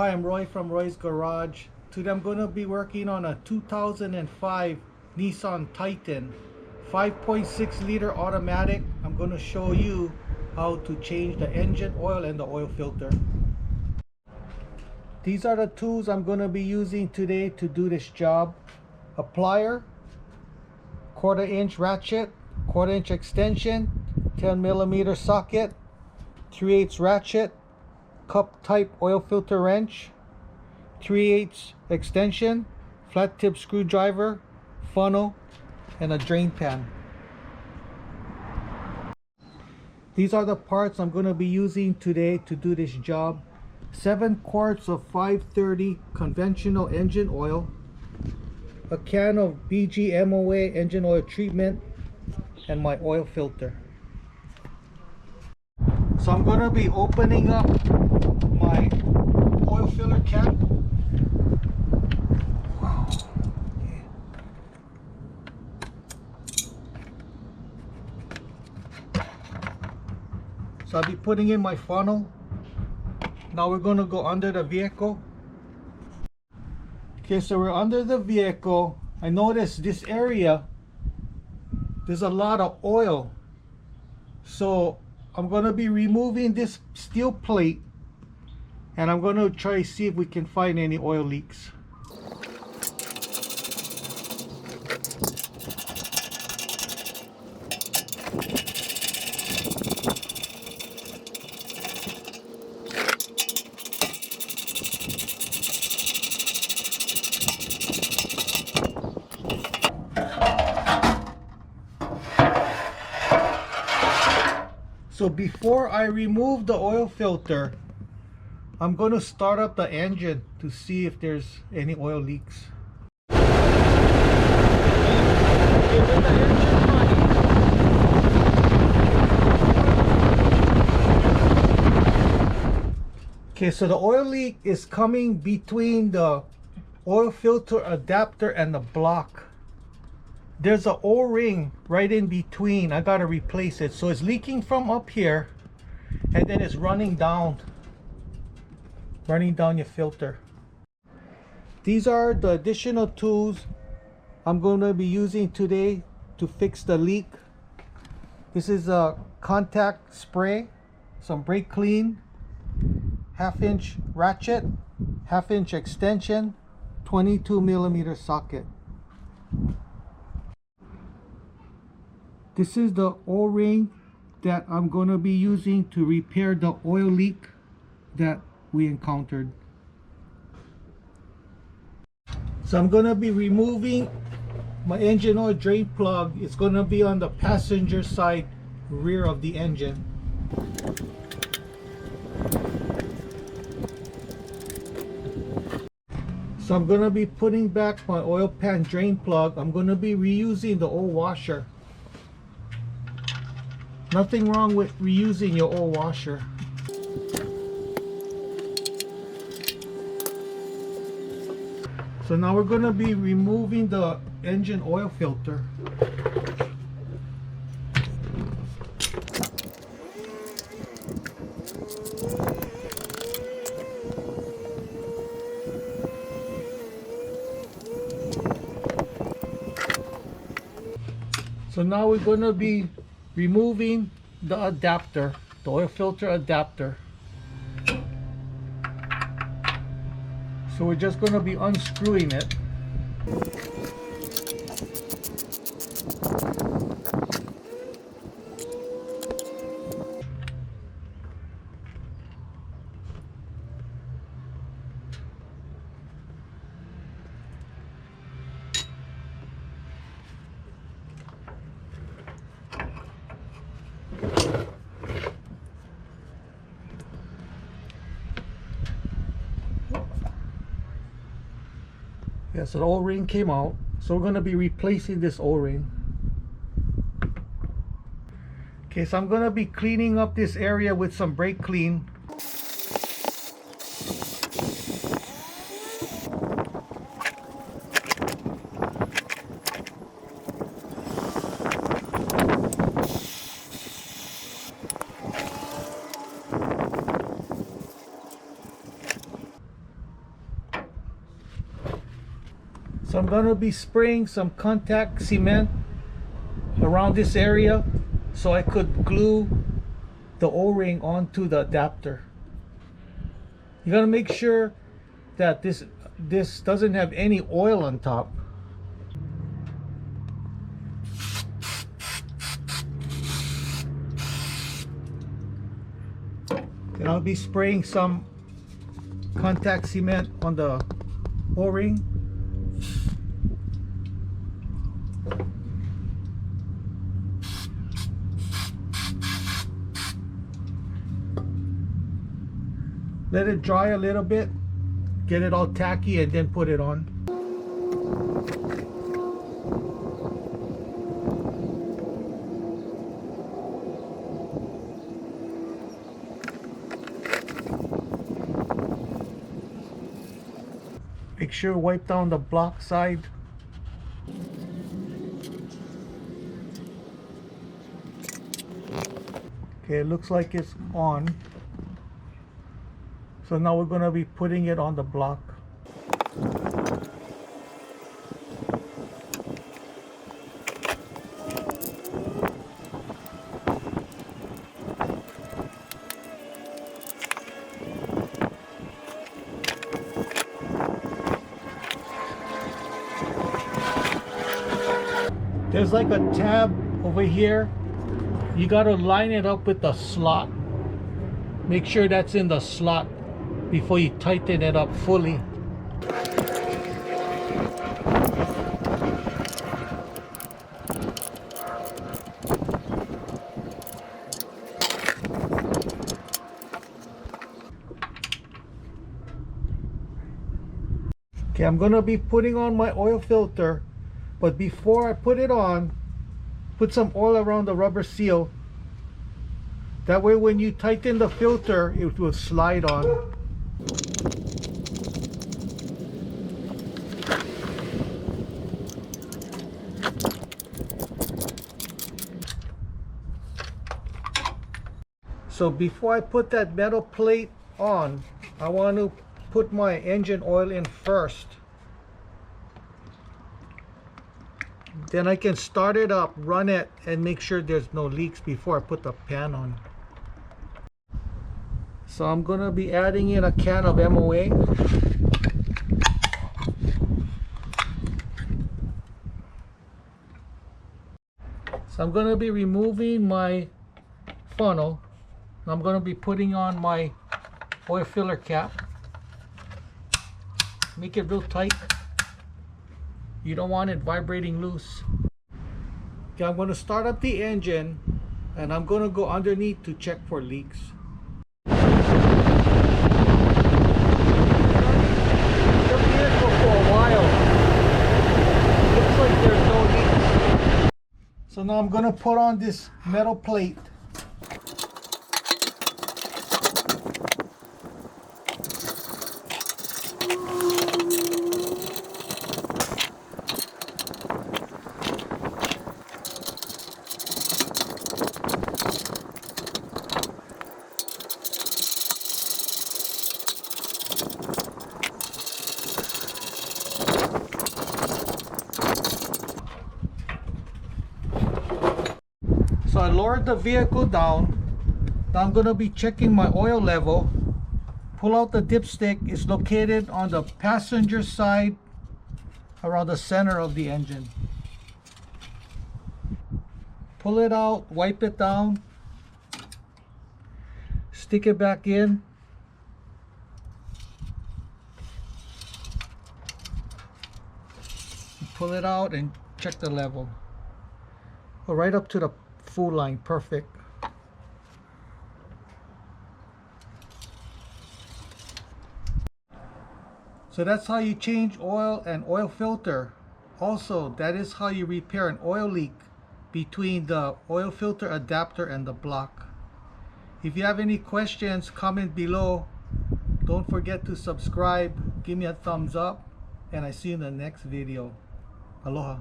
Hi, I'm Roy from Roy's Garage. Today I'm going to be working on a 2005 Nissan Titan 5.6 liter automatic. I'm going to show you how to change the engine oil and the oil filter. These are the tools I'm going to be using today to do this job. A plier, 1/4 inch ratchet, 1/4 inch extension, 10mm socket, 3/8 ratchet, cup type oil filter wrench, 3/8 extension, flat tip screwdriver, funnel, and a drain pan. These are the parts I'm going to be using today to do this job. 7 quarts of 530 conventional engine oil, a can of BGMOA engine oil treatment, and my oil filter. So I'm going to be opening up my oil filler cap. So I'll be putting in my funnel. Now we're going to go under the vehicle. Okay, so we're under the vehicle. I noticed this area, there's a lot of oil. So I'm going to be removing this steel plate, and I'm going to try to see if we can find any oil leaks. So before I remove the oil filter, I'm going to start up the engine to see if there's any oil leaks. Okay, so the oil leak is coming between the oil filter adapter and the block. There's an O-ring right in between. I gotta replace it. So it's leaking from up here, and then it's running down your filter. These are the additional tools I'm going to be using today to fix the leak. This is a contact spray, some brake clean, 1/2 inch ratchet, 1/2 inch extension, 22mm socket. This is the O-ring that I'm going to be using to repair the oil leak that we encountered. So I'm going to be removing my engine oil drain plug. It's going to be on the passenger side rear of the engine. So I'm going to be putting back my oil pan drain plug. I'm going to be reusing the oil washer. Nothing wrong with reusing your oil washer. So now we're going to be removing the engine oil filter. So now we're going to be removing the adapter, the oil filter adapter. So we're just going to be unscrewing it. Yeah, so the O-ring came out. So we're going to be replacing this O-ring. Okay, so I'm going to be cleaning up this area with some brake clean. I'm going to be spraying some contact cement around this area so I could glue the O-ring onto the adapter. You got to make sure that this doesn't have any oil on top. And I'll be spraying some contact cement on the O-ring. Let it dry a little bit, get it all tacky, and then put it on. Make sure wipe down the block side. Okay, it looks like it's on. So now we're going to be putting it on the block. There's like a tab over here. You got to line it up with the slot. Make sure that's in the slot before you tighten it up fully. Okay, I'm gonna be putting on my oil filter, but before I put it on, put some oil around the rubber seal. That way when you tighten the filter, it will slide on. So before I put that metal plate on, I want to put my engine oil in first. Then I can start it up, run it, and make sure there's no leaks before I put the pan on. So I'm going to be adding in a can of MOA. So I'm going to be removing my funnel. I'm going to be putting on my oil filler cap. Make it real tight. You don't want it vibrating loose. Okay, I'm going to start up the engine and I'm going to go underneath to check for leaks. The vehicle for a while. Looks like there's no leaks. So now I'm going to put on this metal plate. So I lowered the vehicle down. Now I'm going to be checking my oil level. Pull out the dipstick. It's located on the passenger side around the center of the engine. Pull it out, wipe it down, stick it back in. Pull it out and check the level. Go right up to the full line, perfect. So that's how you change oil and oil filter. Also, that is how you repair an oil leak between the oil filter adapter and the block. If you have any questions, comment below. Don't forget to subscribe, give me a thumbs up, and I see you in the next video. Aloha.